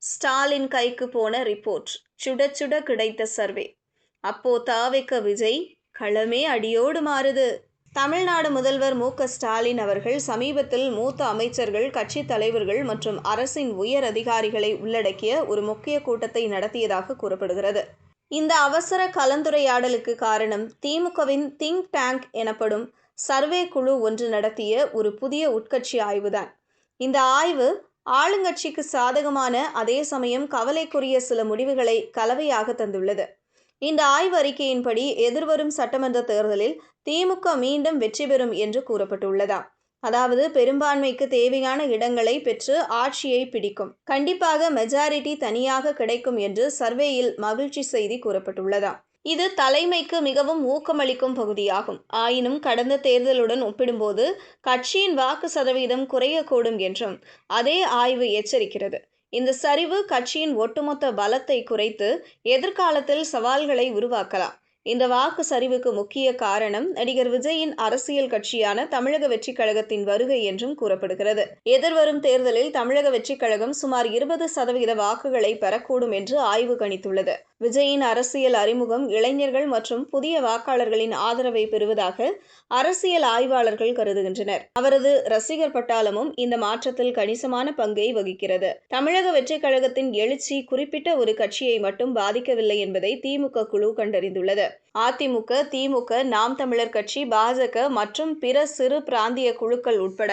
ஸ்டாலின் கைக்கு போன ரிப்போர்ட், சுட சுட கிடைத்த சர்வே. அப்போ தாவேக்க விஜய் களமே அடியோடு மாறுது. தமிழ்நாடு முதல்வர் மு.க.ஸ்டாலின் அவர்கள் சமீபத்தில் மூத்த அமைச்சர்கள், கட்சி தலைவர்கள் மற்றும் அரசின் உயர் அதிகாரிகளை உள்ளடக்கிய ஒரு முக்கிய கூட்டத்தை நடத்தியதாக கூறப்படுகிறது. இந்த அவசர கலந்துரையாடலுக்கு காரணம் திமுகவின் திங்க் டேங்க் எனப்படும் சர்வே குழு ஒன்று நடத்திய ஒரு புதிய உட்கட்சி ஆய்வுதான். இந்த ஆய்வு ஆளுங்கட்சிக்கு சாதகமான, அதே சமயம் கவலைக்குரிய சில முடிவுகளை கலவையாக தந்துள்ளது. இந்த ஆய்வு அறிக்கையின்படி எதிர்வரும் சட்டமன்ற தேர்தலில் திமுக மீண்டும் வெற்றி பெறும் என்று கூறப்பட்டுள்ளதாம். அதாவது பெரும்பான்மைக்கு தேவையான இடங்களை பெற்று ஆட்சியை பிடிக்கும். கண்டிப்பாக மெஜாரிட்டி தனியாக கிடைக்கும் என்று சர்வேயில் மகிழ்ச்சி செய்தி கூறப்பட்டுள்ளதாம். இது தலைமைக்கு மிகவும் ஊக்கமளிக்கும் பகுதியாகும். ஆயினும் கடந்த தேர்தலுடன் ஒப்பிடும்போது கட்சியின் வாக்கு சதவீதம் குறையக்கூடும் என்றும் அதே ஆய்வு எச்சரிக்கிறது. இந்த சரிவு கட்சியின் ஒட்டுமொத்த பலத்தை குறைத்து எதிர்காலத்தில் சவால்களை உருவாக்கலாம். இந்த வாக்கு சரிவுக்கு முக்கிய காரணம் நடிகர் விஜயின் அரசியல் கட்சியான தமிழக வெற்றிக் கழகத்தின் வருகை என்றும் கூறப்படுகிறது. எதிர்வரும் தேர்தலில் தமிழக வெற்றிக் கழகம் சுமார் 20% வாக்குகளை பெறக்கூடும் என்று ஆய்வு கணித்துள்ளது. விஜயின் அரசியல் அறிமுகம் இளைஞர்கள் மற்றும் புதிய வாக்காளர்களின் ஆதரவை பெறுவதாக அரசியல் ஆய்வாளர்கள் கருதுகின்றனர். அவரது ரசிகர் பட்டாளமும் இந்த மாற்றத்தில் கணிசமான பங்கை வகிக்கிறது. தமிழக வெற்றிக் கழகத்தின் எழுச்சி குறிப்பிட்ட ஒரு கட்சியை மட்டும் பாதிக்கவில்லை என்பதை திமுக குழு கண்டறிந்துள்ளது. அதிமுக, திமுக, நாம் தமிழர் கட்சி, பாஜக மற்றும் பிற சிறு பிராந்திய குழுக்கள் உட்பட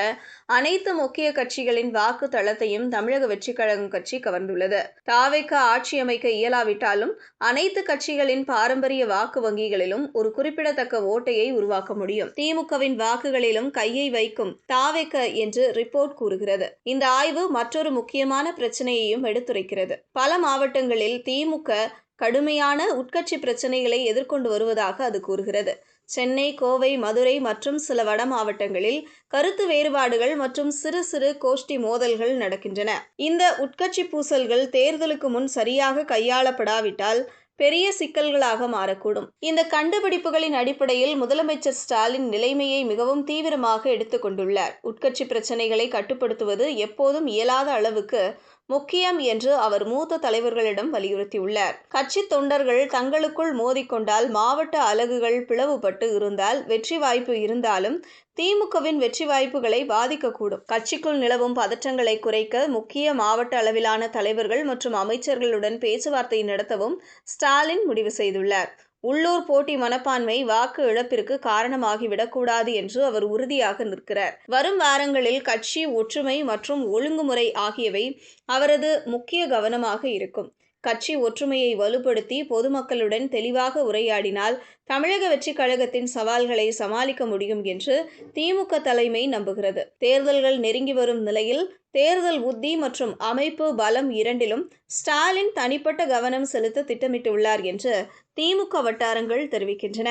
அனைத்து முக்கிய கட்சிகளின் வாக்கு தளத்தையும் தமிழக வெற்றிக் கழகம் கட்சி கவர்ந்துள்ளது. தாவேக ஆட்சி அமைக்க இயலாவிட்டாலும் அனைத்து கட்சிகளின் பாரம்பரிய வாக்கு வங்கிகளிலும் ஒரு குறிப்பிடத்தக்க ஓட்டையை உருவாக்க முடியும். திமுகவின் வாக்குகளிலும் கையை வைக்கும் தாவேக என்று ரிப்போர்ட் கூறுகிறது. இந்த ஆய்வு மற்றொரு முக்கியமான பிரச்சனையையும் எடுத்துரைக்கிறது. பல மாவட்டங்களில் திமுக கடுமையான உட்கட்சி பிரச்சனைகளை எதிர்கொண்டு வருவதாக அது கூறுகிறது. சென்னை, கோவை, மதுரை மற்றும் சில வட மாவட்டங்களில் கருத்து வேறுபாடுகள் மற்றும் சிறு சிறு கோஷ்டி மோதல்கள் நடக்கின்றன. இந்த உட்கட்சி பூசல்கள் தேர்தலுக்கு முன் சரியாக கையாளப்படாவிட்டால் பெரிய சிக்கல்களாக மாறக்கூடும். இந்த கண்டுபிடிப்புகளின் அடிப்படையில் முதலமைச்சர் ஸ்டாலின் நிலைமையை மிகவும் தீவிரமாக எடுத்துக் கொண்டுள்ளார். உட்கட்சி பிரச்சனைகளை கட்டுப்படுத்துவது எப்போதும் இயலாத அளவுக்கு முக்கியம் என்று அவர் மூத்த தலைவர்களிடம் வலியுறுத்தியுள்ளார். கட்சி தொண்டர்கள் தங்களுக்குள் மோதிக்கொண்டால், மாவட்ட அலகுகள் பிளவுபட்டு இருந்தால் வெற்றி வாய்ப்பு இருந்தாலும் திமுகவின் வெற்றி வாய்ப்புகளை பாதிக்கக்கூடும். கட்சிக்குள் நிலவும் பதற்றங்களை குறைக்க முக்கிய மாவட்ட அளவிலான தலைவர்கள் மற்றும் அமைச்சர்களுடன் பேச்சுவார்த்தை நடத்தவும் ஸ்டாலின் முடிவு செய்துள்ளார். உள்ளூர் போட்டி மனப்பான்மை வாக்கு இழப்பிற்கு காரணமாகிவிடக்கூடாது என்று அவர் உறுதியாக நிற்கிறார். வரும் வாரங்களில் கட்சி ஒற்றுமை மற்றும் ஒழுங்குமுறை ஆகியவை அவரது முக்கிய கவனமாக இருக்கும். கட்சி ஒற்றுமையை வலுப்படுத்தி பொதுமக்களுடன் தெளிவாக உரையாடினால் தமிழக வெற்றிக் கழகத்தின் சவால்களை சமாளிக்க முடியும் என்று திமுக தலைமை நம்புகிறது. தேர்தல்கள் நெருங்கி வரும் நிலையில் தேர்தல் உத்தி மற்றும் அமைப்பு பலம் இரண்டிலும் ஸ்டாலின் தனிப்பட்ட கவனம் செலுத்த திட்டமிட்டுள்ளார் என்று திமுக வட்டாரங்கள் தெரிவிக்கின்றன.